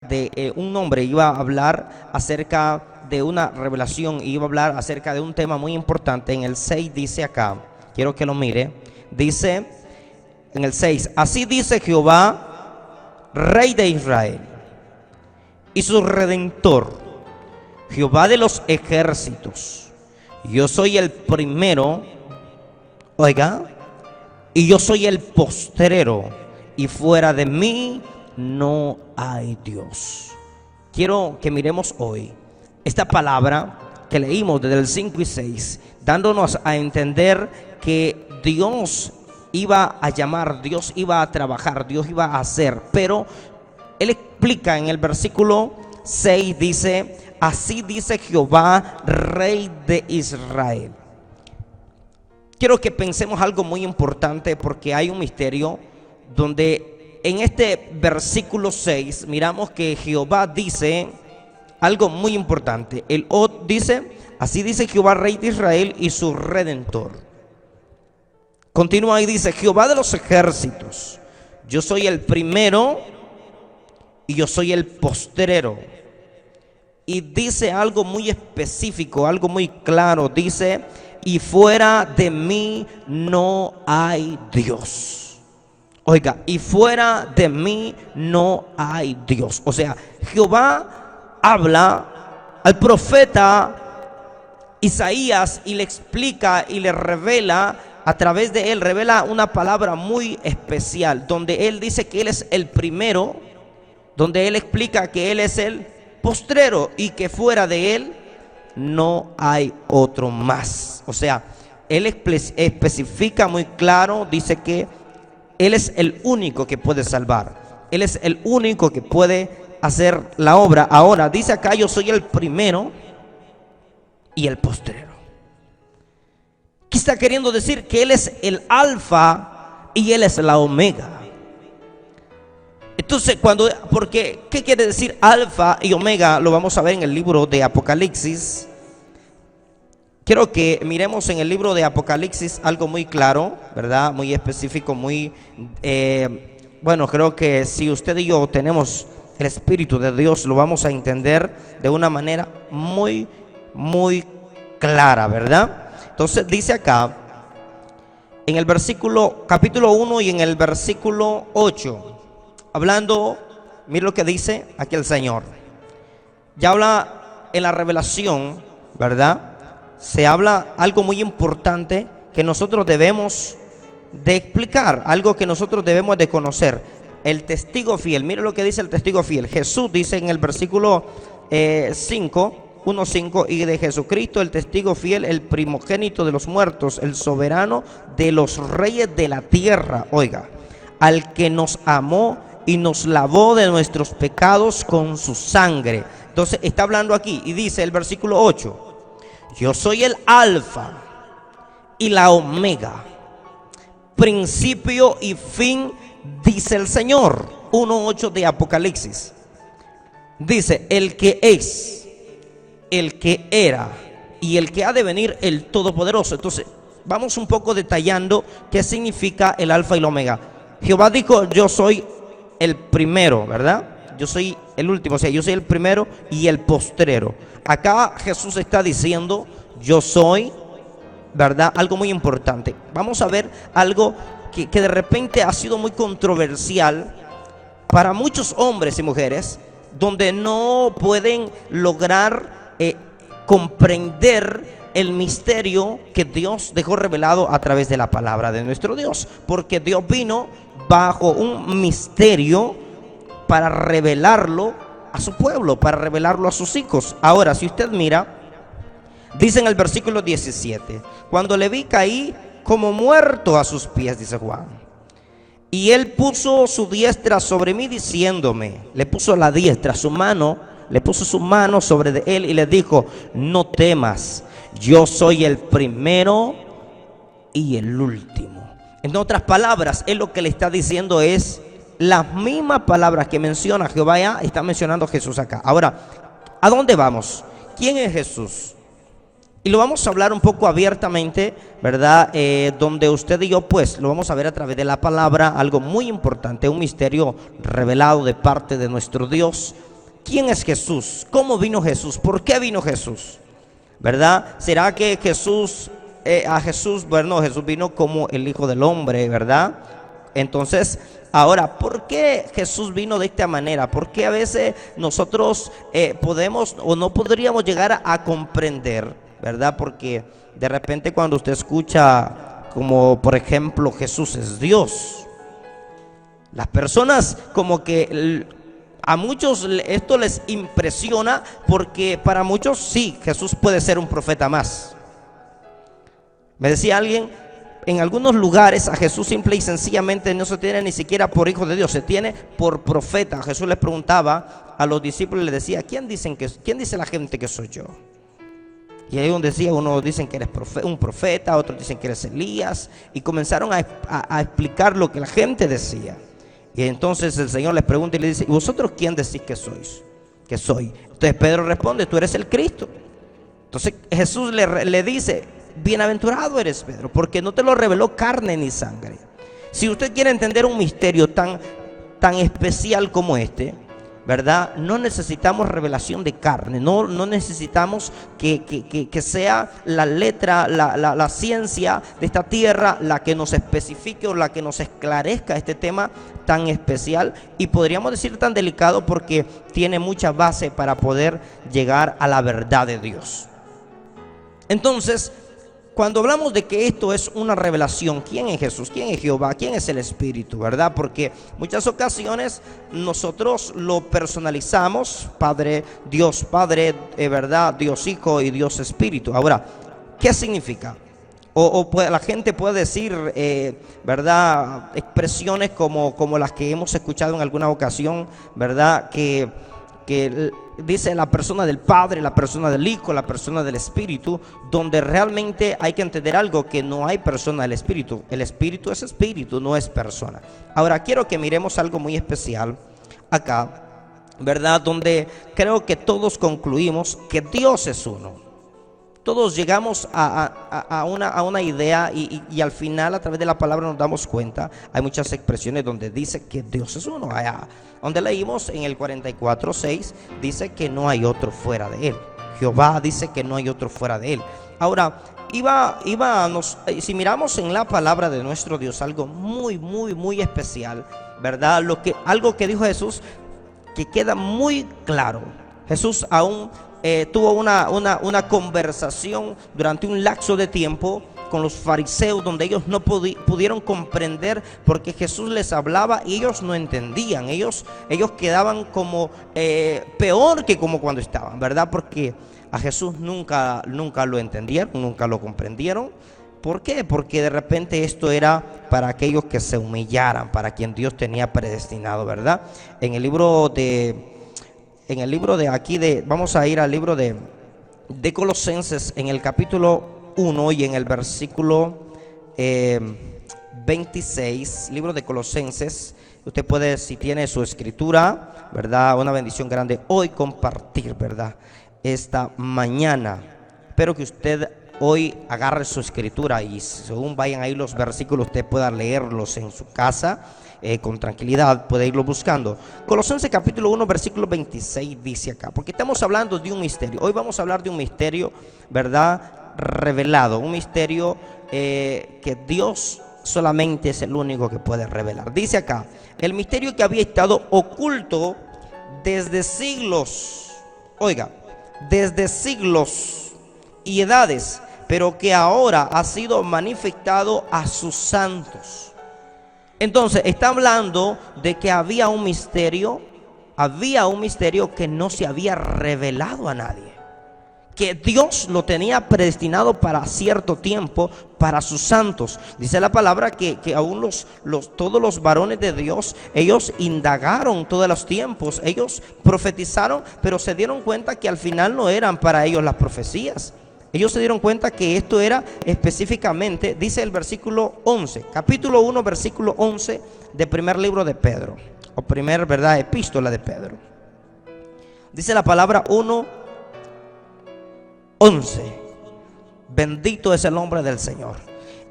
de un hombre, iba a hablar acerca de una revelación, iba a hablar acerca de un tema muy importante. En el 6 dice acá, quiero que lo mire, dice en el 6, así dice Jehová, Rey de Israel, y su Redentor, Jehová de los ejércitos, yo soy el primero, oiga, y yo soy el postrero, y fuera de mí no hay Dios. Quiero que miremos hoy esta palabra que leímos desde el 5 y 6, dándonos a entender que Dios iba a llamar, Dios iba a trabajar, Dios iba a hacer. Pero Él explica en el versículo 6, dice, así dice Jehová, Rey de Israel. Quiero que pensemos algo muy importante, porque hay un misterio donde en este versículo 6 miramos que Jehová dice algo muy importante. El Od dice, así dice Jehová, Rey de Israel y su Redentor. Continúa y dice, Jehová de los ejércitos, yo soy el primero y yo soy el postrero. Y dice algo muy específico, algo muy claro, dice, y fuera de mí no hay Dios. Oiga, y fuera de mí no hay Dios. O sea, Jehová habla al profeta Isaías y le explica y le revela, a través de él revela una palabra muy especial, donde él dice que él es el primero, donde él explica que él es el postrero y que fuera de él no hay otro más. O sea, él especifica muy claro, dice que él es el único que puede salvar, él es el único que puede hacer la obra. Ahora dice acá, yo soy el primero y el postrero. ¿Qué está queriendo decir? Que él es el alfa y él es la omega. Entonces, porque ¿qué quiere decir alfa y omega? Lo vamos a ver en el libro de Apocalipsis. Quiero que miremos en el libro de Apocalipsis algo muy claro, ¿verdad? Muy específico, muy bueno, creo que si usted y yo tenemos el Espíritu de Dios, lo vamos a entender de una manera muy, muy clara, ¿verdad? Entonces dice acá, en el versículo, capítulo 1 y en el versículo 8, hablando, mire lo que dice aquí el Señor. Ya habla en la revelación, ¿verdad? Se habla algo muy importante que nosotros debemos de explicar, algo que nosotros debemos de conocer. El testigo fiel, mire lo que dice el testigo fiel. Jesús dice en el versículo 1:5, y de Jesucristo el testigo fiel, el primogénito de los muertos, el soberano de los reyes de la tierra, oiga, al que nos amó y nos lavó de nuestros pecados con su sangre. Entonces está hablando aquí y dice el versículo 8, yo soy el alfa y la omega, principio y fin, dice el Señor. 1:8 de Apocalipsis. Dice, el que es, el que era y el que ha de venir, el Todopoderoso. Entonces vamos un poco detallando qué significa el alfa y la omega. Jehová dijo, yo soy el primero, ¿verdad? Yo soy el último, o sea, yo soy el primero y el postrero. Acá Jesús está diciendo, yo soy, ¿verdad? Algo muy importante. Vamos a ver algo que de repente ha sido muy controversial para muchos hombres y mujeres, donde no pueden lograr comprender el misterio que Dios dejó revelado a través de la palabra de nuestro Dios. Porque Dios vino bajo un misterio para revelarlo a su pueblo, para revelarlo a sus hijos. Ahora, si usted mira, dice en el versículo 17, cuando le vi caí como muerto a sus pies, dice Juan, y él puso su diestra sobre mí diciéndome, le puso la diestra, su mano, le puso su mano sobre de él y le dijo, no temas, yo soy el primero y el último. En otras palabras, él lo que le está diciendo es las mismas palabras que menciona Jehová, ya está mencionando Jesús acá. Ahora, ¿a dónde vamos? ¿Quién es Jesús? Y lo vamos a hablar un poco abiertamente, ¿verdad? Donde usted y yo pues lo vamos a ver a través de la palabra, algo muy importante, un misterio revelado de parte de nuestro Dios. ¿quién es Jesús? ¿Cómo vino Jesús? ¿Por qué vino Jesús? ¿Verdad? ¿Será que Jesús, bueno, Jesús vino como el Hijo del Hombre, ¿verdad? Entonces, ahora, ¿por qué Jesús vino de esta manera? ¿Por qué a veces nosotros podemos o no podríamos llegar a comprender, ¿verdad? Porque de repente cuando usted escucha, como por ejemplo, Jesús es Dios, las personas como que a muchos esto les impresiona, porque para muchos sí, Jesús puede ser un profeta más. Me decía alguien, en algunos lugares a Jesús simple y sencillamente no se tiene ni siquiera por hijo de Dios, se tiene por profeta. Jesús les preguntaba a los discípulos, les decía, ¿quién dice la gente que soy yo? Y ahí donde decía, unos dicen que eres un profeta, otros dicen que eres Elías, y comenzaron a explicar lo que la gente decía. Y entonces el Señor les pregunta y le dice, ¿y vosotros quién decís que sois? Que soy. Entonces Pedro responde, tú eres el Cristo. Entonces Jesús le dice, bienaventurado eres Pedro, porque no te lo reveló carne ni sangre. Si usted quiere entender un misterio tan especial como este, ¿verdad? No necesitamos revelación de carne, no necesitamos que sea la letra, la ciencia de esta tierra la que nos especifique o la que nos esclarezca este tema tan especial y podríamos decir tan delicado, porque tiene mucha base para poder llegar a la verdad de Dios. Entonces, cuando hablamos de que esto es una revelación, ¿quién es Jesús? ¿Quién es Jehová? ¿Quién es el Espíritu? ¿Verdad? Porque muchas ocasiones nosotros lo personalizamos, Dios Padre, ¿verdad? Dios Hijo y Dios Espíritu. Ahora, ¿qué significa? La gente puede decir, ¿verdad? Expresiones como las que hemos escuchado en alguna ocasión, ¿verdad? Que dice la persona del Padre, la persona del Hijo, la persona del Espíritu, donde realmente hay que entender algo, que no hay persona del Espíritu. El Espíritu es Espíritu, no es persona. Ahora quiero que miremos algo muy especial acá, ¿verdad? Donde creo que todos concluimos que Dios es uno. Todos llegamos a una idea y al final a través de la palabra nos damos cuenta. Hay muchas expresiones donde dice que Dios es uno. Allá donde leímos en el 44:6 dice que no hay otro fuera de él. Jehová dice que no hay otro fuera de él. Ahora, si miramos en la palabra de nuestro Dios algo muy especial, ¿verdad? Algo que dijo Jesús que queda muy claro. Jesús aún tuvo una conversación durante un lapso de tiempo con los fariseos, donde ellos no pudieron comprender, porque Jesús les hablaba y ellos no entendían. Ellos quedaban como peor que como cuando estaban, ¿verdad? Porque a Jesús nunca lo entendieron, nunca lo comprendieron. ¿Por qué? Porque de repente esto era para aquellos que se humillaran, para quien Dios tenía predestinado, ¿verdad? En el libro de vamos a ir al libro de Colosenses, en el capítulo 1 y en el versículo 26, libro de Colosenses. Usted puede, si tiene su escritura, ¿verdad? Una bendición grande hoy compartir, ¿verdad? Esta mañana. Espero que usted hoy agarre su escritura y según vayan ahí los versículos, usted pueda leerlos en su casa. Con tranquilidad puede irlo buscando. Colosenses capítulo 1 versículo 26 dice acá, porque estamos hablando de un misterio. Hoy vamos a hablar de un misterio, ¿verdad? Revelado, un misterio que Dios solamente es el único que puede revelar. Dice acá, el misterio que había estado oculto desde siglos, oiga, desde siglos y edades, pero que ahora ha sido manifestado a sus santos. Entonces está hablando de que había un misterio que no se había revelado a nadie, que Dios lo tenía predestinado para cierto tiempo, para sus santos. Dice la palabra que aún todos los varones de Dios, ellos indagaron todos los tiempos, ellos profetizaron, pero se dieron cuenta que al final no eran para ellos las profecías. Ellos se dieron cuenta que esto era específicamente, dice el versículo 11, capítulo 1, versículo 11 del primer libro de Pedro, o primer, ¿verdad?, epístola de Pedro. Dice la palabra 1:11, bendito es el nombre del Señor.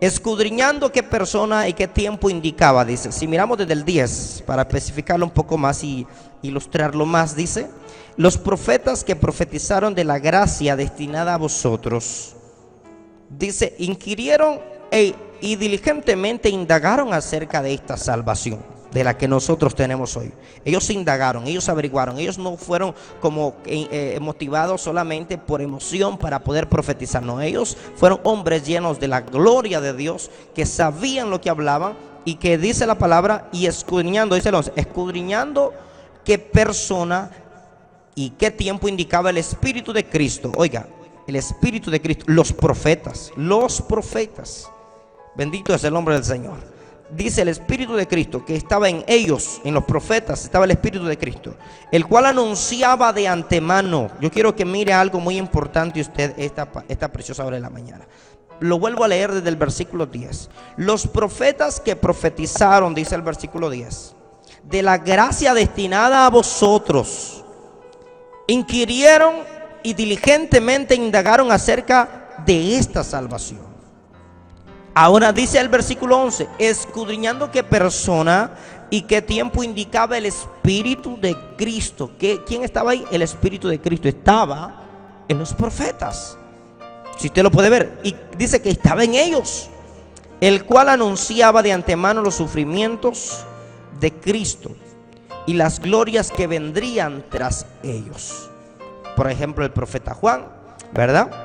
escudriñando qué persona y qué tiempo indicaba, dice. Si miramos desde el 10, para especificarlo un poco más y ilustrarlo más, dice: los profetas que profetizaron de la gracia destinada a vosotros, dice, inquirieron y diligentemente indagaron acerca de esta salvación de la que nosotros tenemos hoy. Ellos indagaron, ellos averiguaron, ellos no fueron como motivados solamente por emoción para poder profetizar, no, ellos fueron hombres llenos de la gloria de Dios, que sabían lo que hablaban y que dice la palabra, y escudriñando, dice el 11, escudriñando qué persona y qué tiempo indicaba el Espíritu de Cristo. Oiga, el Espíritu de Cristo, los profetas, bendito es el nombre del Señor. Dice el Espíritu de Cristo que estaba en ellos, en los profetas, estaba el Espíritu de Cristo, el cual anunciaba de antemano. Yo quiero que mire algo muy importante usted esta preciosa hora de la mañana. Lo vuelvo a leer desde el versículo 10. Los profetas que profetizaron, dice el versículo 10, de la gracia destinada a vosotros, inquirieron y diligentemente indagaron acerca de esta salvación. Ahora dice el versículo 11, escudriñando qué persona y qué tiempo indicaba el Espíritu de Cristo. ¿Quién estaba ahí? El Espíritu de Cristo estaba en los profetas, si usted lo puede ver, y dice que estaba en ellos, el cual anunciaba de antemano los sufrimientos de Cristo y las glorias que vendrían tras ellos. Por ejemplo, el profeta Juan, ¿verdad?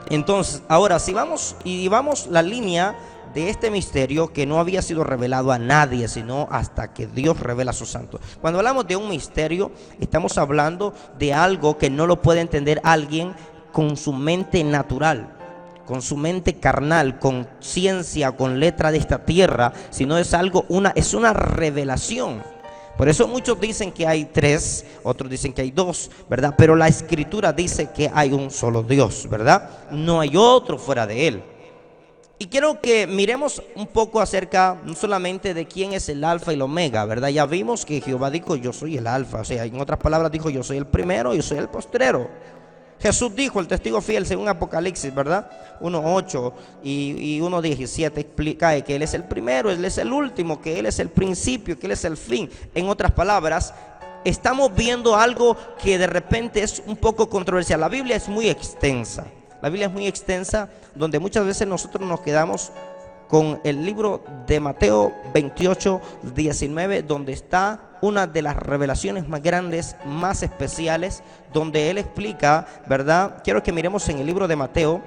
Entonces, ahora si vamos la línea de este misterio que no había sido revelado a nadie, sino hasta que Dios revela a sus santos. Cuando hablamos de un misterio, estamos hablando de algo que no lo puede entender alguien con su mente natural, con su mente carnal, con ciencia, con letra de esta tierra, sino es algo, es una revelación. Por eso muchos dicen que hay 3, otros dicen que hay 2, ¿verdad? Pero la Escritura dice que hay un solo Dios, ¿verdad? No hay otro fuera de Él. Y quiero que miremos un poco acerca no solamente de quién es el alfa y el omega, ¿verdad? Ya vimos que Jehová dijo, yo soy el alfa, o sea, en otras palabras dijo, yo soy el primero, yo soy el postrero. Jesús dijo, el testigo fiel, según Apocalipsis, ¿verdad? 1:8 y 1:17 explica que Él es el primero, Él es el último, que Él es el principio, que Él es el fin. En otras palabras, estamos viendo algo que de repente es un poco controversial. La Biblia es muy extensa. La Biblia es muy extensa, donde muchas veces nosotros nos quedamos con el libro de Mateo 28:19, donde está una de las revelaciones más grandes, más especiales, donde Él explica, ¿verdad? Quiero que miremos en el libro de Mateo,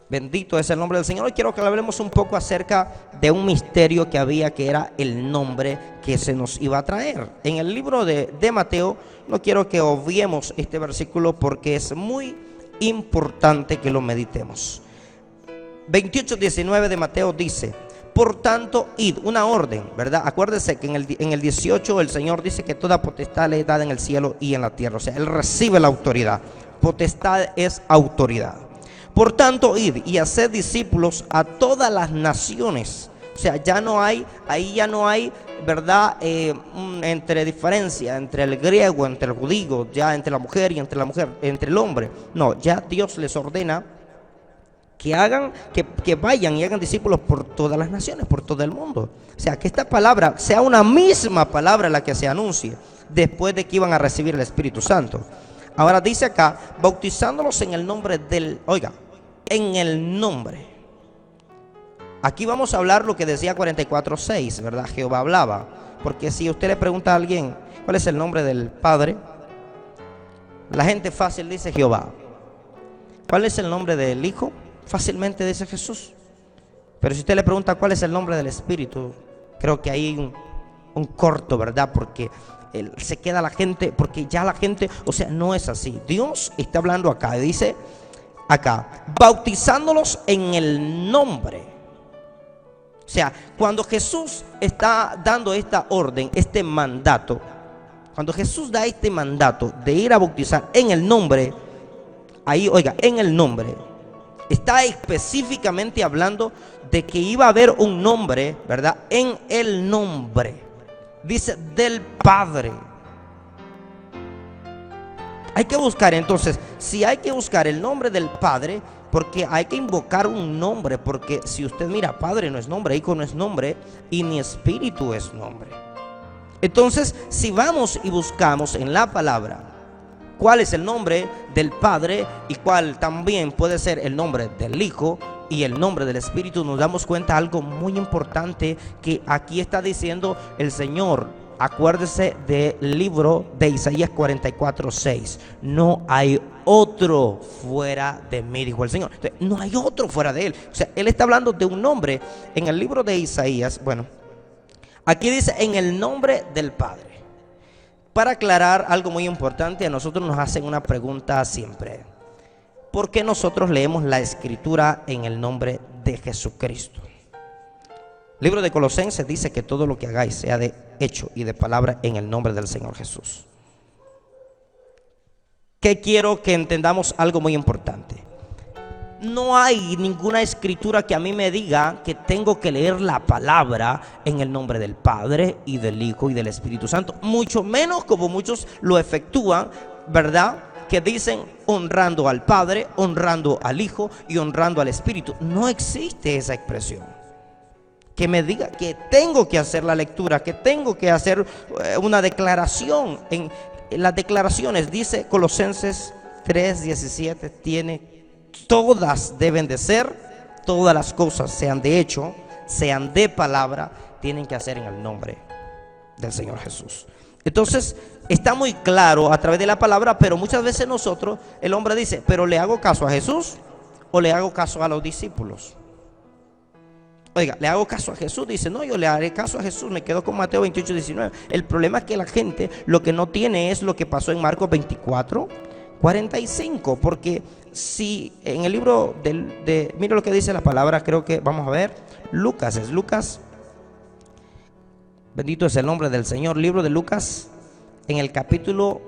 bendito es el nombre del Señor. Hoy quiero que hablemos un poco acerca de un misterio que había, que era el nombre que se nos iba a traer. En el libro de Mateo, no quiero que obviemos este versículo porque es muy importante que lo meditemos. 28:19 de Mateo dice, por tanto, id, una orden, ¿verdad? Acuérdese que en el 18 el Señor dice que toda potestad le es dada en el cielo y en la tierra. O sea, Él recibe la autoridad. Potestad es autoridad. Por tanto, id y haced discípulos a todas las naciones. O sea, ya no hay, ¿verdad? Entre diferencia, entre el griego, entre el judío, ya entre la mujer y entre la mujer, entre el hombre. No, ya Dios les ordena que hagan, que vayan y hagan discípulos por todas las naciones, por todo el mundo. O sea, que esta palabra sea una misma palabra la que se anuncie después de que iban a recibir el Espíritu Santo. Ahora dice acá, bautizándolos en el nombre del, oiga, en el nombre. Aquí vamos a hablar lo que decía 44:6, ¿verdad? Jehová hablaba. Porque si usted le pregunta a alguien, ¿cuál es el nombre del Padre? La gente fácil dice Jehová. ¿Cuál es el nombre del Hijo? Fácilmente dice Jesús. Pero si usted le pregunta cuál es el nombre del Espíritu, creo que hay un corto, ¿verdad? Porque se queda la gente, porque ya la gente, o sea, no es así. Dios está hablando acá, dice acá, bautizándolos en el nombre. O sea, cuando Jesús está dando esta orden, este mandato, cuando Jesús da este mandato de ir a bautizar en el nombre, ahí, oiga, en el nombre, está específicamente hablando de que iba a haber un nombre, ¿verdad? En el nombre, dice, del Padre. Hay que buscar entonces, si hay que buscar el nombre del Padre, Porque hay que invocar un nombre, porque si usted mira, Padre no es nombre, Hijo no es nombre y ni Espíritu es nombre. Entonces, si vamos y buscamos en la palabra cuál es el nombre del Padre y cuál también puede ser el nombre del Hijo y el nombre del Espíritu, nos damos cuenta de algo muy importante que aquí está diciendo el Señor. Acuérdese del libro de Isaías 44:6. No hay otro fuera de mí, dijo el Señor. Entonces, no hay otro fuera de Él. O sea, Él está hablando de un nombre en el libro de Isaías. Bueno, aquí dice en el nombre del Padre. Para aclarar algo muy importante, a nosotros nos hacen una pregunta siempre. ¿Por qué nosotros leemos la Escritura en el nombre de Jesucristo? El libro de Colosenses dice que todo lo que hagáis sea de hecho y de palabra en el nombre del Señor Jesús. Que quiero que entendamos algo muy importante. No hay ninguna escritura que a mí me diga que tengo que leer la palabra en el nombre del Padre y del Hijo y del Espíritu Santo. Mucho menos como muchos lo efectúan, ¿verdad? Que dicen honrando al Padre, honrando al Hijo y honrando al Espíritu. No existe esa expresión que me diga que tengo que hacer la lectura, que tengo que hacer una declaración. En las declaraciones dice Colosenses 3:17, todas deben de ser, todas las cosas, sean de hecho, sean de palabra, tienen que hacer en el nombre del Señor Jesús. Entonces está muy claro a través de la palabra, pero muchas veces nosotros, el hombre dice, pero ¿le hago caso a Jesús o le hago caso a los discípulos? Oiga, ¿le hago caso a Jesús? Dice, no, yo le haré caso a Jesús, me quedo con Mateo 28:19. El problema es que la gente lo que no tiene es lo que pasó en Marcos 24:45, porque si en el libro mira lo que dice la palabra, creo que vamos a ver, Lucas, bendito es el nombre del Señor, libro de Lucas, en el capítulo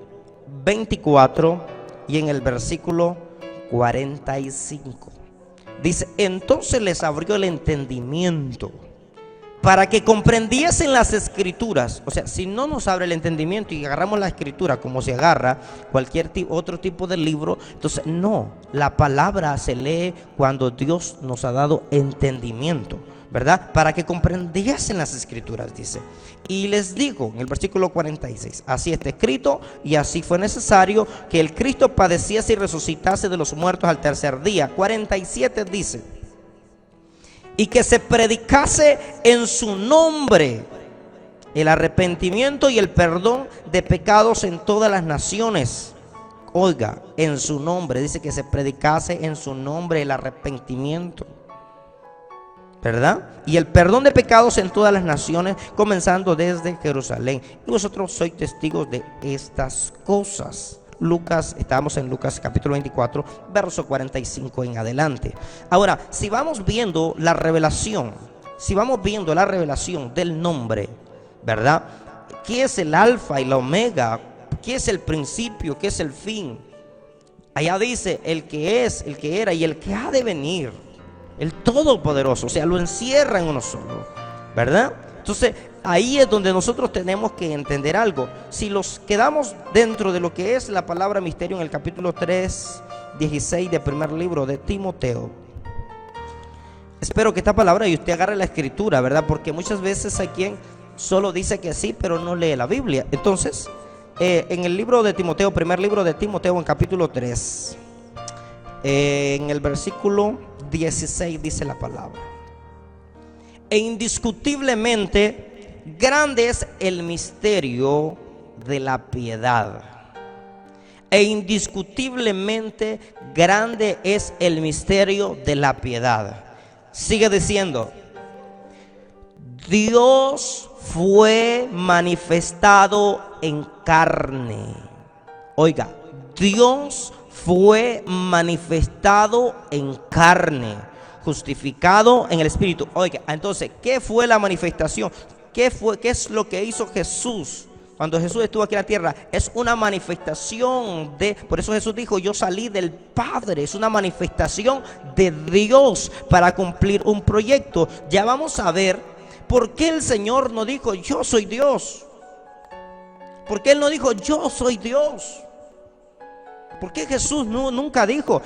24 y en el versículo 45. Dice, entonces les abrió el entendimiento para que comprendiesen las escrituras. O sea, si no nos abre el entendimiento y agarramos la escritura como se agarra cualquier otro tipo de libro, entonces no, la palabra se lee cuando Dios nos ha dado entendimiento, ¿verdad? Para que comprendiesen las escrituras, dice. Y les digo, en el versículo 46, así está escrito y así fue necesario que el Cristo padeciese y resucitase de los muertos al tercer día. 47 dice, y que se predicase en su nombre el arrepentimiento y el perdón de pecados en todas las naciones. Oiga, en su nombre, dice que se predicase en su nombre el arrepentimiento, ¿verdad? Y el perdón de pecados en todas las naciones, comenzando desde Jerusalén. Y vosotros sois testigos de estas cosas. Lucas, estamos en Lucas capítulo 24, verso 45 en adelante. Ahora, si vamos viendo la revelación, del nombre, ¿verdad? ¿Qué es el alfa y la omega? ¿Qué es el principio? ¿Qué es el fin? Allá dice el que es, el que era y el que ha de venir. El Todopoderoso, o sea, lo encierra en uno solo, ¿verdad? Entonces, ahí es donde nosotros tenemos que entender algo. Si los quedamos dentro de lo que es la palabra misterio en el capítulo 3:16 del primer libro de Timoteo. Espero que esta palabra y usted agarre la escritura, ¿verdad? Porque muchas veces hay quien solo dice que sí, pero no lee la Biblia. Entonces, en el libro de Timoteo, primer libro de Timoteo, en capítulo 3, en el versículo 16 dice la palabra: e indiscutiblemente grande es el misterio de la piedad. E indiscutiblemente grande es el misterio de la piedad. Sigue diciendo: Dios fue manifestado en carne. Oiga, Dios fue manifestado en carne, justificado en el Espíritu. Oiga, entonces, ¿qué fue la manifestación? ¿Qué es lo que hizo Jesús cuando Jesús estuvo aquí en la tierra? Es una manifestación por eso Jesús dijo: yo salí del Padre. Es una manifestación de Dios para cumplir un proyecto. Ya vamos a ver por qué el Señor no dijo: yo soy Dios. ¿Por qué Él no dijo: yo soy Dios? ¿Por qué Jesús nunca dijo: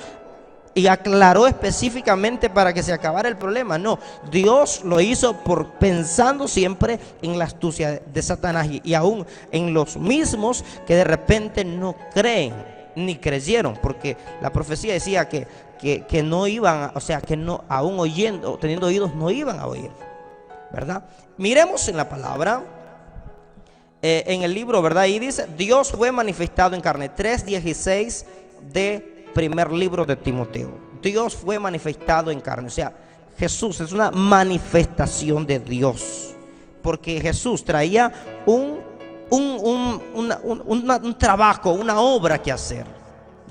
y aclaró específicamente para que se acabara el problema. No, Dios lo hizo pensando siempre en la astucia de Satanás y aún en los mismos que de repente no creen ni creyeron, porque la profecía decía que no iban, o sea, que no, aún oyendo, teniendo oídos, no iban a oír, ¿verdad? Miremos en la palabra, en el libro, ¿verdad? Ahí dice, Dios fue manifestado en carne, 3:16 de primer libro de Timoteo. Dios fue manifestado en carne, o sea, Jesús es una manifestación de Dios, porque Jesús traía un trabajo, una obra que hacer.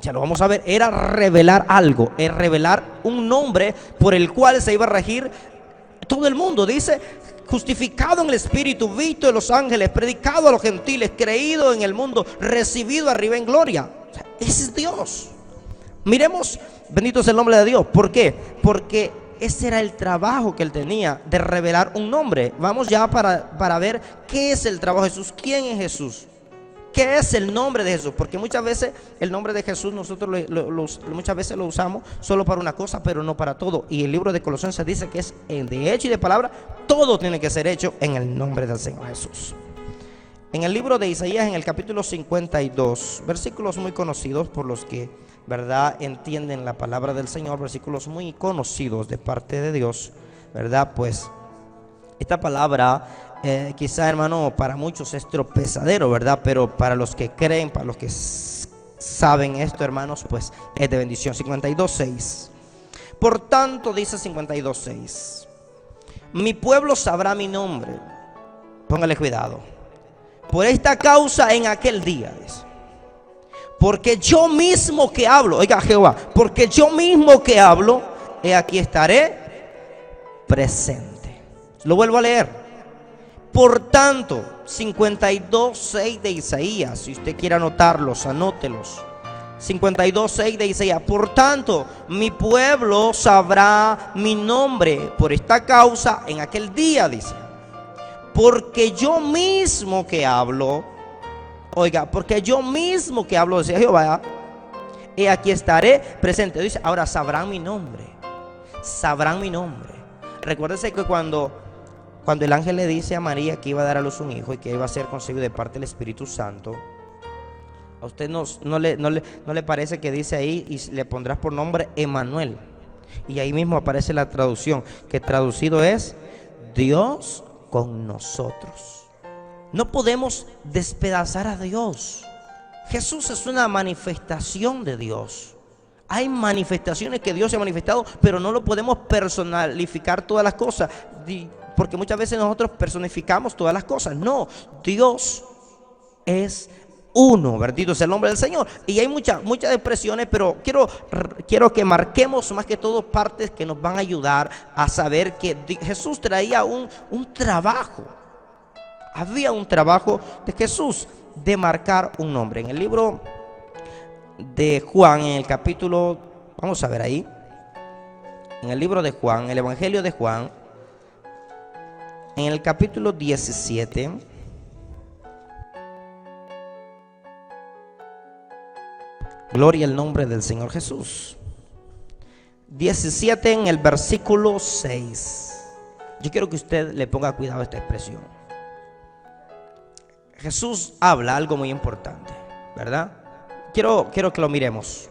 Ya lo vamos a ver, era revelar algo, es revelar un nombre por el cual se iba a regir todo el mundo. Dice, justificado en el Espíritu, visto de los ángeles, predicado a los gentiles, creído en el mundo, recibido arriba en gloria. O sea, ese es Dios. Miremos, bendito es el nombre de Dios. ¿Por qué? Porque ese era el trabajo que él tenía, de revelar un nombre. Vamos ya para ver qué es el trabajo de Jesús, quién es Jesús, qué es el nombre de Jesús. Porque muchas veces el nombre de Jesús nosotros muchas veces lo usamos solo para una cosa, pero no para todo. Y el libro de Colosenses dice que es de hecho y de palabra, todo tiene que ser hecho en el nombre del Señor Jesús. En el libro de Isaías, en el capítulo 52, versículos muy conocidos por los que, ¿verdad?, entienden la palabra del Señor, versículos muy conocidos de parte de Dios, ¿verdad? Pues esta palabra quizá, hermano, para muchos es tropezadero, ¿verdad? Pero para los que creen, para los que saben esto, hermanos, pues es de bendición. 52:6. Por tanto, dice 52:6, mi pueblo sabrá mi nombre. Póngale cuidado. Por esta causa en aquel día, dice, porque yo mismo que hablo, oiga Jehová, porque yo mismo que hablo, he aquí estaré presente. Lo vuelvo a leer. Por tanto, 52:6 de Isaías, si usted quiere anotarlos, anótelos. 52:6 de Isaías. Por tanto, mi pueblo sabrá mi nombre por esta causa en aquel día, dice. Porque yo mismo que hablo, oiga, porque yo mismo que hablo, decía Jehová, y aquí estaré presente. Dice, ahora sabrán mi nombre. Sabrán mi nombre. Recuérdese que cuando el ángel le dice a María que iba a dar a luz un hijo y que iba a ser concebido de parte del Espíritu Santo, a usted no le parece que dice ahí, y le pondrás por nombre Emmanuel. Y ahí mismo aparece la traducción, que traducido es Dios con nosotros. No podemos despedazar a Dios. Jesús es una manifestación de Dios. Hay manifestaciones que Dios se ha manifestado, pero no lo podemos personalificar todas las cosas, porque muchas veces nosotros personificamos todas las cosas. No, Dios es uno, bendito es el nombre del Señor. Y hay muchas expresiones, pero quiero que marquemos más que todo partes que nos van a ayudar a saber que Jesús traía un trabajo. Había un trabajo de Jesús de marcar un nombre. En el libro de Juan, en el capítulo, vamos a ver ahí, en el libro de Juan, el Evangelio de Juan, en el capítulo 17, gloria al nombre del Señor Jesús. 17 en el versículo 6. Yo quiero que usted le ponga cuidado a esta expresión. Jesús habla algo muy importante, ¿verdad? Quiero que lo miremos.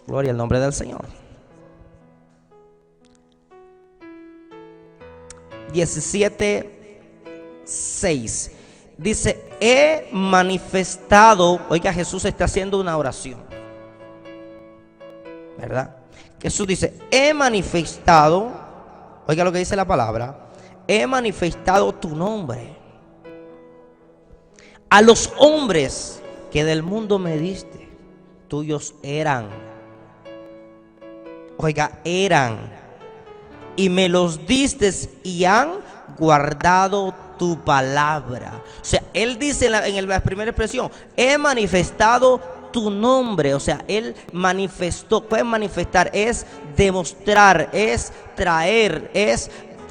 Gloria al nombre del Señor. 17:6 dice, he manifestado. Oiga, Jesús está haciendo una oración, ¿verdad? Jesús dice, he manifestado. Oiga lo que dice la palabra. He manifestado tu nombre a los hombres que del mundo me diste. Tuyos eran. Oiga, eran. Y me los diste y han guardado tu palabra. O sea, él dice en la primera expresión, he manifestado tu nombre. O sea, él manifestó. Puede manifestar, es demostrar, es traer, es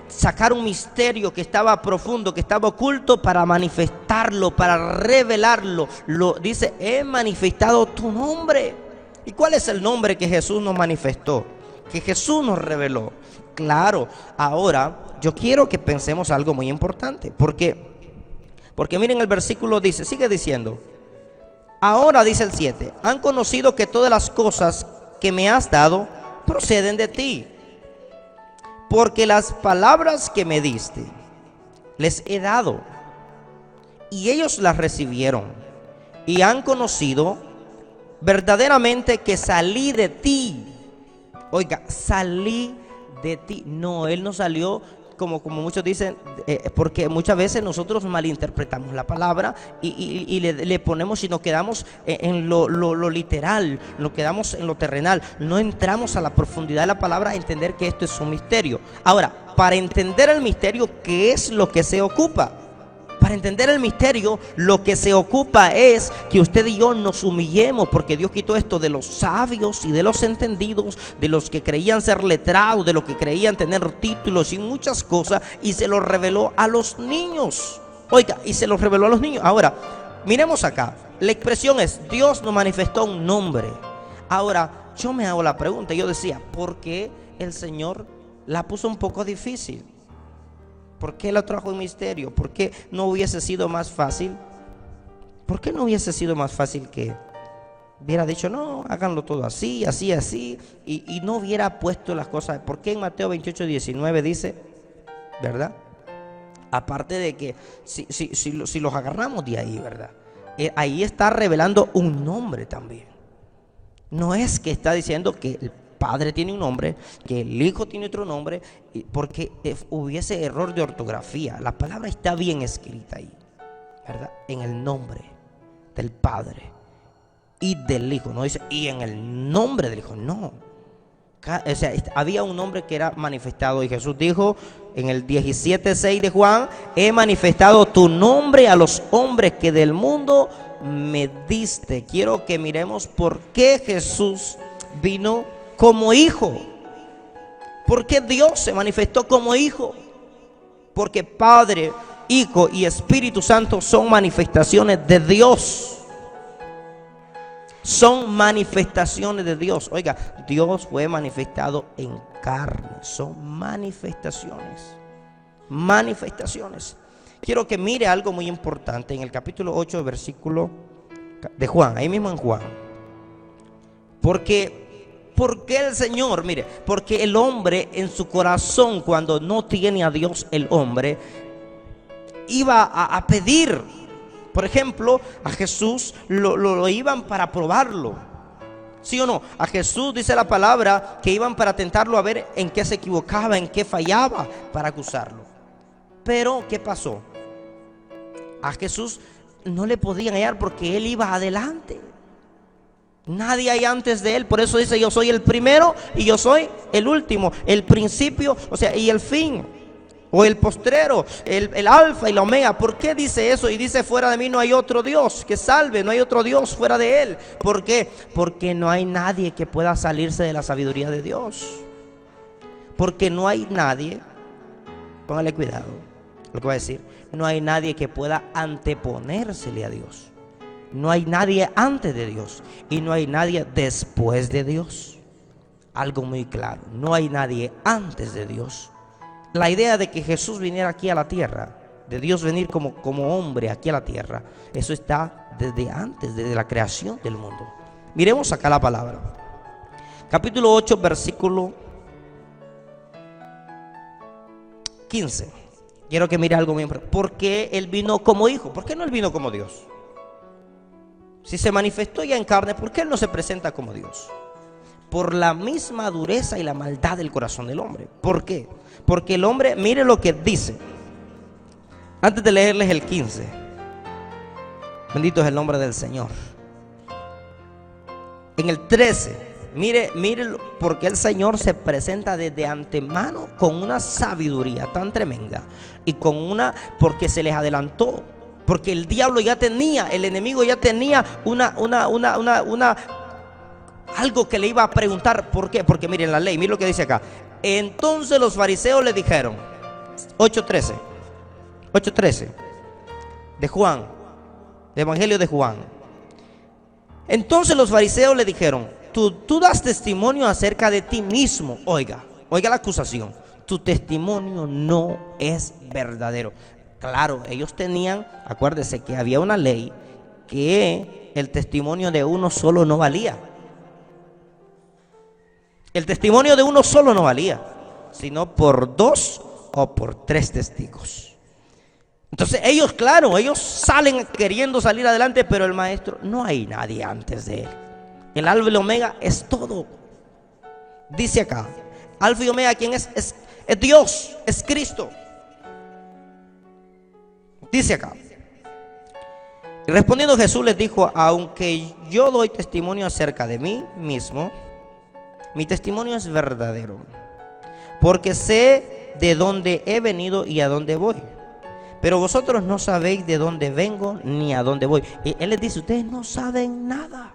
sacar un misterio que estaba profundo, que estaba oculto, para manifestarlo, para revelarlo. Lo dice, he manifestado tu nombre. ¿Y cuál es el nombre que Jesús nos manifestó? Que Jesús nos reveló. Claro, ahora yo quiero que pensemos algo muy importante. Porque miren el versículo dice, sigue diciendo. Ahora dice el 7, han conocido que todas las cosas que me has dado proceden de ti. Porque las palabras que me diste, les he dado. Y ellos las recibieron. Y han conocido verdaderamente que salí de ti. Oiga, salí de ti. No, Él no salió como muchos dicen, porque muchas veces nosotros malinterpretamos la palabra y le ponemos y nos quedamos en lo literal, nos quedamos en lo terrenal. No entramos a la profundidad de la palabra a entender que esto es un misterio. Ahora, para entender el misterio, ¿qué es lo que se ocupa? Para entender el misterio, lo que se ocupa es que usted y yo nos humillemos, porque Dios quitó esto de los sabios y de los entendidos, de los que creían ser letrados, de los que creían tener títulos y muchas cosas, y se los reveló a los niños. Oiga, y se los reveló a los niños. Ahora, miremos acá. La expresión es, Dios nos manifestó un nombre. Ahora, yo me hago la pregunta, yo decía, ¿por qué el Señor la puso un poco difícil? ¿Por qué la trajo en misterio? ¿Por qué no hubiese sido más fácil? ¿Por qué no hubiese sido más fácil que hubiera dicho, no, háganlo todo así, así, así, y no hubiera puesto las cosas? ¿Por qué en Mateo 28:19 dice, verdad? Aparte de que si los agarramos de ahí, ¿verdad? Ahí está revelando un nombre también. No es que está diciendo que el Padre tiene un nombre, que el Hijo tiene otro nombre, porque hubiese error de ortografía. La palabra está bien escrita ahí, ¿verdad? En el nombre del Padre y del Hijo. No dice, y en el nombre del Hijo, no. O sea, había un nombre que era manifestado, y Jesús dijo en el 17:6 de Juan, he manifestado tu nombre a los hombres que del mundo me diste. Quiero que miremos por qué Jesús vino como hijo. ¿Por qué Dios se manifestó como hijo? Porque Padre, Hijo y Espíritu Santo son manifestaciones de Dios. Son manifestaciones de Dios. Oiga, Dios fue manifestado en carne. Son manifestaciones. Manifestaciones. Quiero que mire algo muy importante en el capítulo 8, versículo de Juan. Ahí mismo en Juan. ¿Por qué el Señor? Mire, porque el hombre en su corazón, cuando no tiene a Dios, el hombre iba a pedir. Por ejemplo, a Jesús lo iban para probarlo. ¿Sí o no? A Jesús dice la palabra que iban para tentarlo a ver en qué se equivocaba, en qué fallaba, para acusarlo. Pero, ¿qué pasó? A Jesús no le podían hallar porque Él iba adelante. Nadie hay antes de Él. Por eso dice, yo soy el primero y yo soy el último, el principio, o sea, y el fin, o el postrero, el alfa y la omega. ¿Por qué dice eso? Y dice, fuera de mí no hay otro Dios que salve, no hay otro Dios fuera de Él. ¿Por qué? Porque no hay nadie que pueda salirse de la sabiduría de Dios. Porque no hay nadie, póngale cuidado lo que va a decir, no hay nadie que pueda anteponérsele a Dios. No hay nadie antes de Dios y no hay nadie después de Dios. Algo muy claro, no hay nadie antes de Dios. La idea de que Jesús viniera aquí a la tierra, de Dios venir como hombre aquí a la tierra, eso está desde antes, desde la creación del mundo. Miremos acá la palabra. Capítulo 8, versículo 15. Quiero que mire algo muy importante. ¿Por qué Él vino como hijo? ¿Por qué no Él vino como Dios? Si se manifestó ya en carne, ¿por qué Él no se presenta como Dios? Por la misma dureza y la maldad del corazón del hombre. ¿Por qué? Porque el hombre, mire lo que dice. Antes de leerles el 15. Bendito es el nombre del Señor. En el 13. Mire, porque el Señor se presenta desde antemano con una sabiduría tan tremenda. Y con porque se les adelantó. Porque el diablo ya tenía, el enemigo ya tenía algo que le iba a preguntar. ¿Por qué? Porque miren la ley, miren lo que dice acá. Entonces los fariseos le dijeron, 8:13 de Juan, de Evangelio de Juan. Entonces los fariseos le dijeron, tú das testimonio acerca de ti mismo. Oiga la acusación. Tu testimonio no es verdadero. Claro, ellos tenían, acuérdese que había una ley que el testimonio de uno solo no valía. El testimonio de uno solo no valía, sino por 2 o por 3 testigos. Entonces ellos, claro, ellos salen queriendo salir adelante, pero el maestro, no hay nadie antes de él. El alfa y el omega es todo. Dice acá, alfa y omega, ¿quién es? Es Dios, es Cristo. Dice acá, y respondiendo Jesús les dijo: aunque yo doy testimonio acerca de mí mismo, mi testimonio es verdadero, porque sé de dónde he venido y a dónde voy. Pero vosotros no sabéis de dónde vengo ni a dónde voy. Y él les dice: ustedes no saben nada.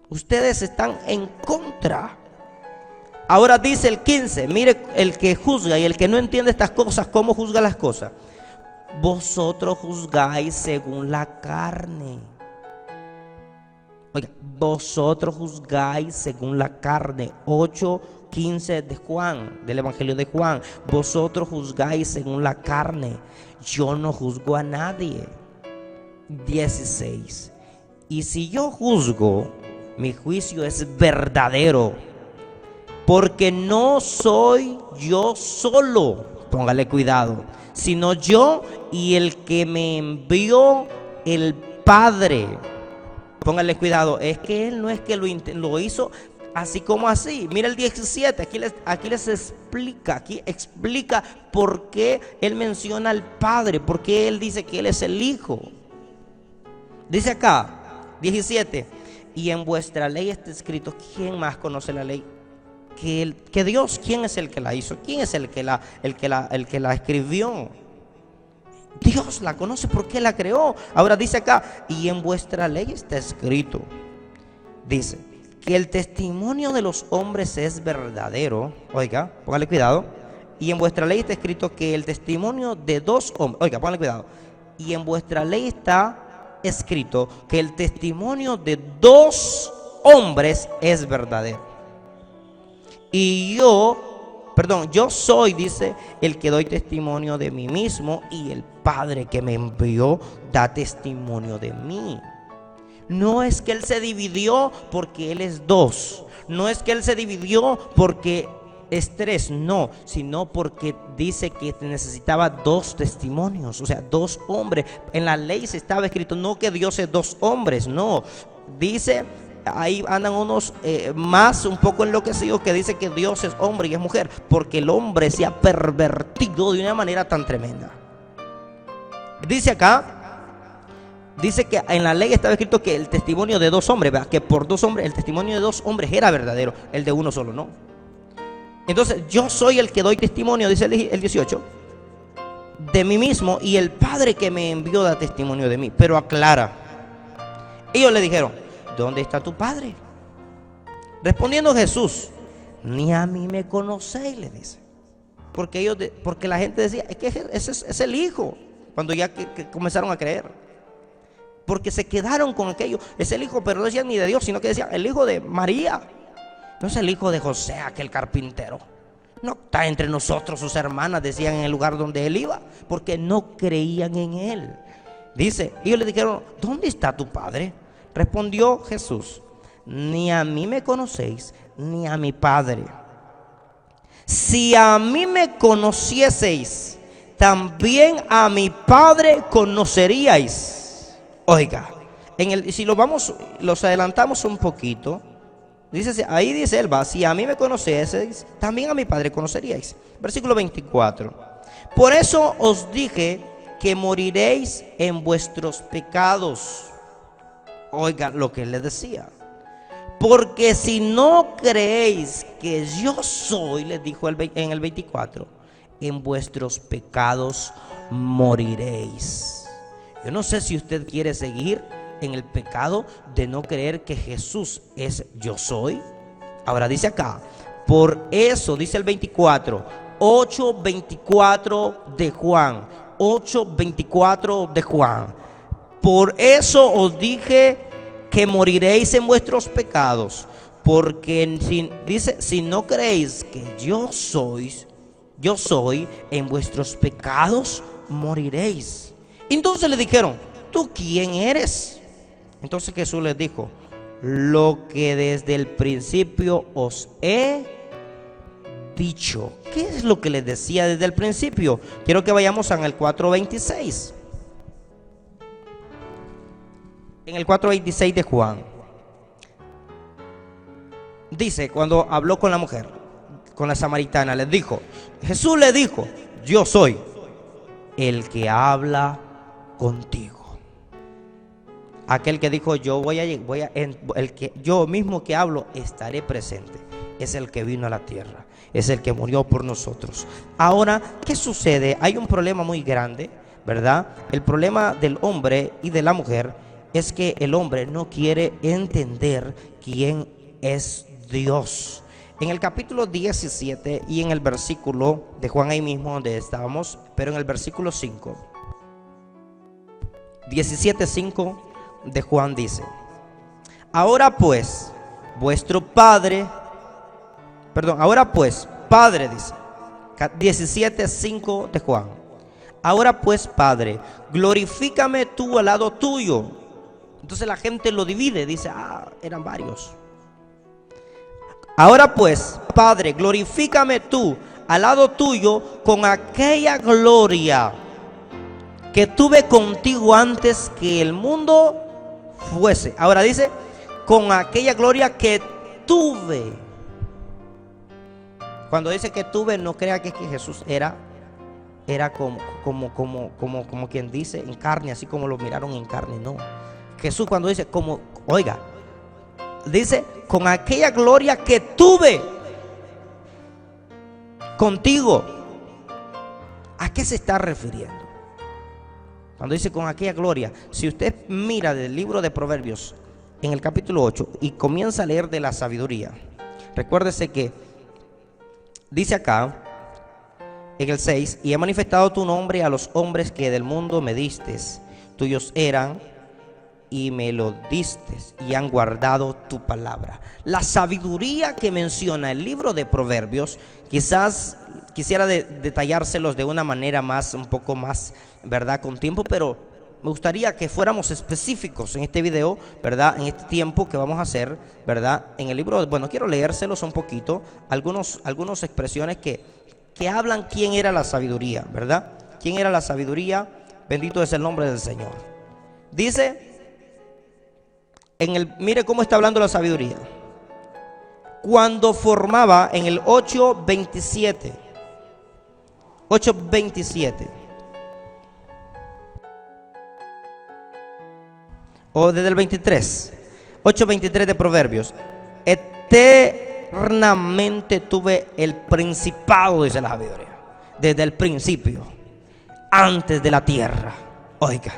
Ustedes están en contra. Ahora dice el 15, mire, el que juzga y el que no entiende estas cosas, ¿cómo juzga las cosas? Vosotros juzgáis según la carne. Oiga, vosotros juzgáis según la carne. 8:15 de Juan, del Evangelio de Juan. Vosotros juzgáis según la carne. Yo no juzgo a nadie. 16. Y si yo juzgo, mi juicio es verdadero, porque no soy yo solo, póngale cuidado, sino yo y el que me envió, el Padre. Póngale cuidado, es que él no es que lo hizo así como así. Mira el 17, aquí les explica por qué él menciona al Padre, por qué él dice que él es el Hijo. Dice acá, 17, y en vuestra ley está escrito. ¿Quién más conoce la ley que Dios? ¿Quién es el que la hizo? ¿Quién es el que la escribió? Dios la conoce porque la creó. Ahora dice acá, y en vuestra ley está escrito, dice, que el testimonio de los hombres es verdadero. Oiga, póngale cuidado. Y en vuestra ley está escrito que el testimonio de 2 hombres, oiga, póngale cuidado. Y en vuestra ley está escrito que el testimonio de 2 hombres es verdadero. Y yo soy, dice, el que doy testimonio de mí mismo, y el Padre que me envió da testimonio de mí. No es que él se dividió porque él es 2. No es que él se dividió porque es 3, no, sino porque dice que necesitaba 2 testimonios, o sea, 2 hombres. En la ley se estaba escrito no que Dios es 2 hombres, no. Dice, ahí andan unos más un poco enloquecidos que dice que Dios es hombre y es mujer, porque el hombre se ha pervertido de una manera tan tremenda. Dice acá, dice que en la ley estaba escrito que el testimonio de 2 hombres, ¿verdad? Que por 2 hombres, el testimonio de 2 hombres era verdadero, el de uno solo no. Entonces yo soy el que doy testimonio, dice el 18, de mí mismo, y el Padre que me envió da testimonio de mí. Pero aclara, ellos le dijeron: ¿dónde está tu Padre? Respondiendo Jesús: ni a mí me conocéis, le dice. Porque la gente decía: es que ese es el Hijo. Cuando ya que comenzaron a creer, porque se quedaron con aquello, es el Hijo, pero no decían ni de Dios, sino que decían el Hijo de María. No es el hijo de José, aquel carpintero. No está entre nosotros, sus hermanas decían en el lugar donde él iba, porque no creían en él. Dice, ellos le dijeron: ¿dónde está tu Padre? Respondió Jesús: ni a mí me conocéis, ni a mi Padre. Si a mí me conocieseis, también a mi Padre conoceríais. Oiga, si los adelantamos un poquito, dice, ahí dice él, si a mí me conocieseis, también a mi Padre conoceríais. Versículo 24. Por eso os dije que moriréis en vuestros pecados. Oiga lo que él les decía. Porque si no creéis que yo soy, les dijo en el 24, en vuestros pecados moriréis. Yo no sé si usted quiere seguir en el pecado de no creer que Jesús es yo soy. Ahora dice acá, por eso, dice el 24, 8:24 de Juan, 8:24 de Juan. Por eso os dije que moriréis en vuestros pecados, porque dice, si no creéis que yo soy, en vuestros pecados moriréis. Entonces le dijeron, ¿tú quién eres? Entonces Jesús les dijo, lo que desde el principio os he dicho. ¿Qué es lo que les decía desde el principio? Quiero que vayamos en el 4:26. En el 4:26 de Juan. Dice, cuando habló con la mujer, con la samaritana, les dijo, Jesús le dijo, yo soy el que habla contigo. Aquel que dijo, yo yo mismo que hablo estaré presente, es el que vino a la tierra, es el que murió por nosotros. Ahora, ¿qué sucede? Hay un problema muy grande, ¿verdad? El problema del hombre y de la mujer es que el hombre no quiere entender quién es Dios. En el capítulo 17 y en el versículo de Juan, ahí mismo donde estábamos, pero en el versículo 5, 17:5 de Juan dice, ahora pues, Padre, dice, 17:5 de Juan, ahora pues, Padre, glorifícame tú al lado tuyo. Entonces la gente lo divide, dice, eran varios. Ahora pues, Padre, glorifícame tú al lado tuyo con aquella gloria que tuve contigo antes que el mundo fuese. Ahora dice, con aquella gloria que tuve. Cuando dice que tuve, no crea que es que Jesús era como quien dice, en carne, así como lo miraron en carne. No. Jesús cuando dice, dice, con aquella gloria que tuve contigo. ¿A qué se está refiriendo? Cuando dice con aquella gloria, si usted mira del libro de Proverbios en el capítulo 8 y comienza a leer de la sabiduría, recuérdese que dice acá en el 6, y he manifestado tu nombre a los hombres que del mundo me distes, tuyos eran y me lo diste y han guardado tu palabra. La sabiduría que menciona el libro de Proverbios, quizás quisiera detallárselos de una manera un poco más, ¿verdad? Con tiempo, pero me gustaría que fuéramos específicos en este video, ¿verdad? En este tiempo que vamos a hacer, ¿verdad? En el libro, quiero leérselos un poquito, algunas expresiones que hablan quién era la sabiduría, ¿verdad? ¿Quién era la sabiduría? Bendito es el nombre del Señor. Dice, mire cómo está hablando la sabiduría. Cuando formaba en el 8:27. O desde el 23. 8:23 de Proverbios. Eternamente tuve el principado, dice la sabiduría. Desde el principio. Antes de la tierra. Oiga.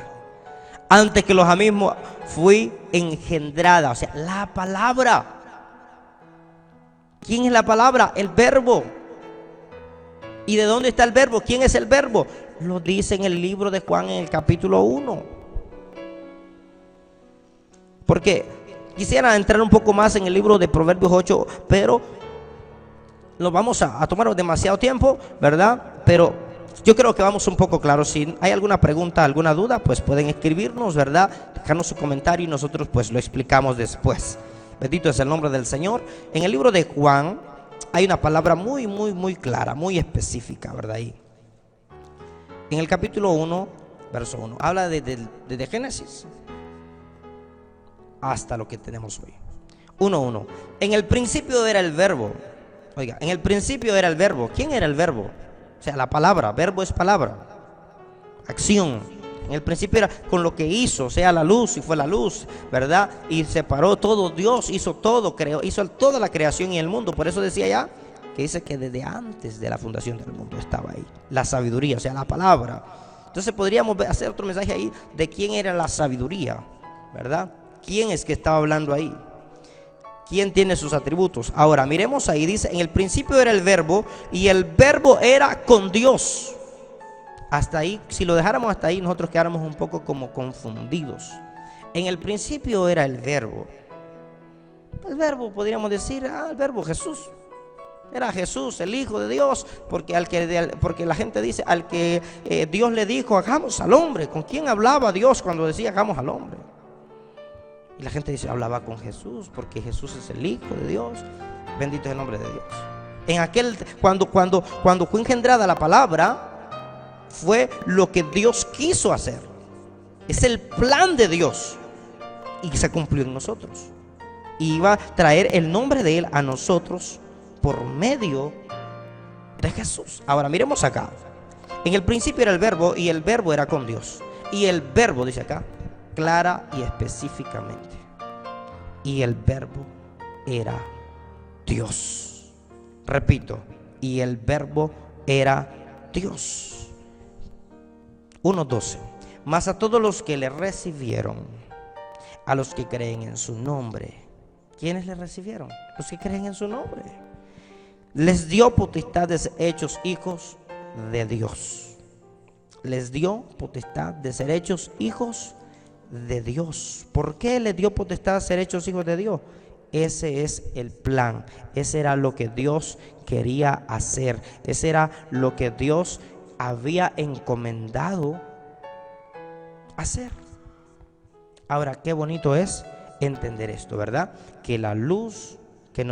Antes que los abismos fui engendrada. O sea, la palabra. ¿Quién es la palabra? El verbo. ¿Y de dónde está el verbo? ¿Quién es el verbo? Lo dice en el libro de Juan en el capítulo 1. Porque quisiera entrar un poco más en el libro de Proverbios 8, pero lo vamos a tomar demasiado tiempo, ¿verdad? Pero yo creo que vamos un poco claros. Si hay alguna pregunta, alguna duda, pues pueden escribirnos, ¿verdad? Dejarnos su comentario y nosotros pues lo explicamos después. Bendito es el nombre del Señor. En el libro de Juan hay una palabra muy clara, muy específica, ¿verdad? Ahí. En el capítulo 1, verso 1, habla de Génesis hasta lo que tenemos hoy. 1:1. En el principio era el verbo. Oiga, en el principio era el verbo. ¿Quién era el verbo? O sea, la palabra, verbo es palabra, acción. En el principio era con lo que hizo, o sea, la luz, y fue la luz, ¿verdad? Y separó todo, Dios hizo todo, hizo toda la creación y el mundo. Por eso decía ya, que dice que desde antes de la fundación del mundo estaba ahí. La sabiduría, o sea, la palabra. Entonces podríamos hacer otro mensaje ahí de quién era la sabiduría, ¿verdad? ¿Quién es que estaba hablando ahí? ¿Quién tiene sus atributos? Ahora, miremos ahí, dice, en el principio era el verbo, y el verbo era con Dios. Hasta ahí, si lo dejáramos hasta ahí, nosotros quedáramos un poco como confundidos. En el principio era el verbo. El verbo, podríamos decir, el verbo Jesús. Era Jesús, el Hijo de Dios, porque la gente dice, al que Dios le dijo, hagamos al hombre. ¿Con quién hablaba Dios cuando decía, hagamos al hombre? Y la gente dice, hablaba con Jesús, porque Jesús es el Hijo de Dios. Bendito es el nombre de Dios. Cuando fue engendrada la palabra, fue lo que Dios quiso hacer. Es el plan de Dios. Y se cumplió en nosotros. Y iba a traer el nombre de Él a nosotros por medio de Jesús. Ahora miremos acá. En el principio era el verbo, y el verbo era con Dios. Y el verbo, dice acá, clara y específicamente. Y el verbo era Dios. Repito, y el verbo era Dios. 1:12. Mas a todos los que le recibieron, a los que creen en su nombre. ¿Quiénes le recibieron? Los que creen en su nombre. Les dio potestad de ser hechos hijos de Dios. Les dio potestad de ser hechos hijos de Dios. ¿Por qué les dio potestad de ser hechos hijos de Dios? Ese es el plan. Ese era lo que Dios quería hacer. Ese era lo que Dios había encomendado hacer. Ahora, qué bonito es entender esto, ¿verdad? Que la luz que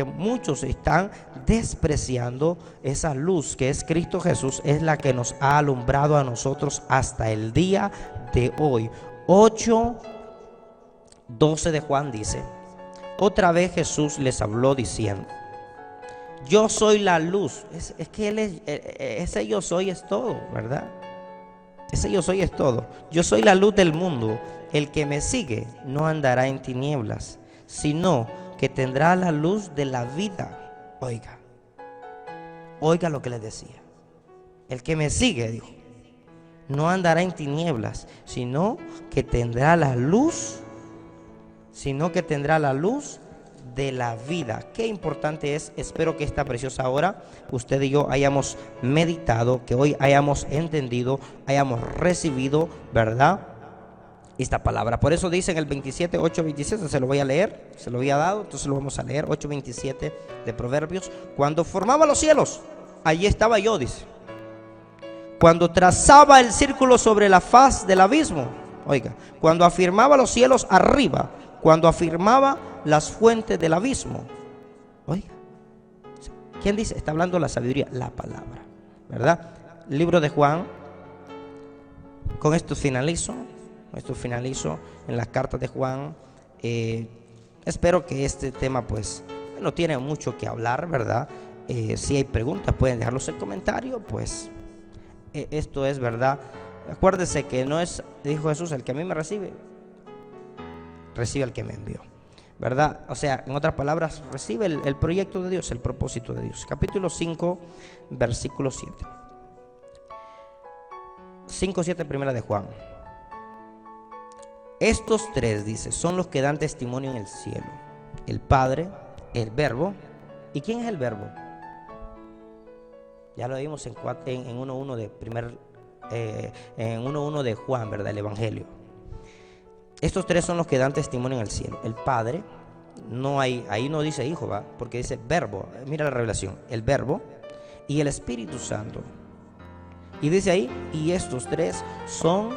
muchos están despreciando, esa luz que es Cristo Jesús, es la que nos ha alumbrado a nosotros hasta el día de hoy. 8:12 de Juan dice: otra vez Jesús les habló diciendo, yo soy la luz. Es que Él ese yo soy es todo, ¿verdad? Ese yo soy es todo. Yo soy la luz del mundo. El que me sigue no andará en tinieblas, sino que tendrá la luz de la vida. Oiga lo que les decía. El que me sigue, dijo, no andará en tinieblas, sino que tendrá la luz, de la vida. Qué importante es. Espero que esta preciosa hora usted y yo hayamos meditado, que hoy hayamos entendido, hayamos recibido, ¿verdad?, esta palabra. Por eso dice en el 27, 8:27, se lo voy a leer, se lo había dado, entonces lo vamos a leer. 8:27 de Proverbios: cuando formaba los cielos, allí estaba yo, dice. Cuando trazaba el círculo sobre la faz del abismo, cuando afirmaba los cielos arriba, cuando afirmaba las fuentes del abismo. ¿Quién dice? Está hablando la sabiduría, la palabra, ¿verdad? Libro de Juan. Con esto finalizo en las cartas de Juan. Espero que este tema pues no tiene mucho que hablar, ¿verdad? Si hay preguntas pueden dejarlos en comentarios, pues esto es verdad. Acuérdese que no es, dijo Jesús, el que a mí me recibe al que me envió, ¿verdad? O sea, en otras palabras, recibe el proyecto de Dios, el propósito de Dios. Capítulo 5, versículo 7. 5:7, primera de Juan. Estos tres, dice, son los que dan testimonio en el cielo: el Padre, el Verbo. ¿Y quién es el Verbo? Ya lo vimos en 1:1 de Juan, ¿verdad? El Evangelio. Estos tres son los que dan testimonio en el cielo: el Padre, ahí no dice Hijo, ¿va? Porque dice Verbo. Mira la revelación: el Verbo y el Espíritu Santo. Y dice ahí, y estos tres son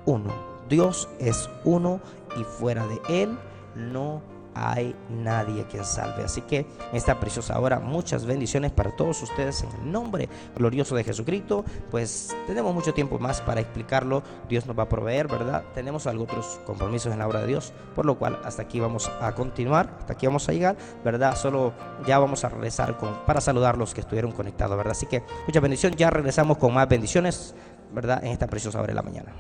uno. Dios es uno y fuera de Él no hay nadie que salve. Así que en esta preciosa hora, muchas bendiciones para todos ustedes en el nombre glorioso de Jesucristo. Pues tenemos mucho tiempo más para explicarlo. Dios nos va a proveer, ¿verdad? Tenemos otros compromisos en la obra de Dios, por lo cual hasta aquí vamos a continuar, hasta aquí vamos a llegar, ¿verdad? Solo ya vamos a regresar para saludar a los que estuvieron conectados, ¿verdad? Así que mucha bendición. Ya regresamos con más bendiciones, ¿verdad? En esta preciosa hora de la mañana.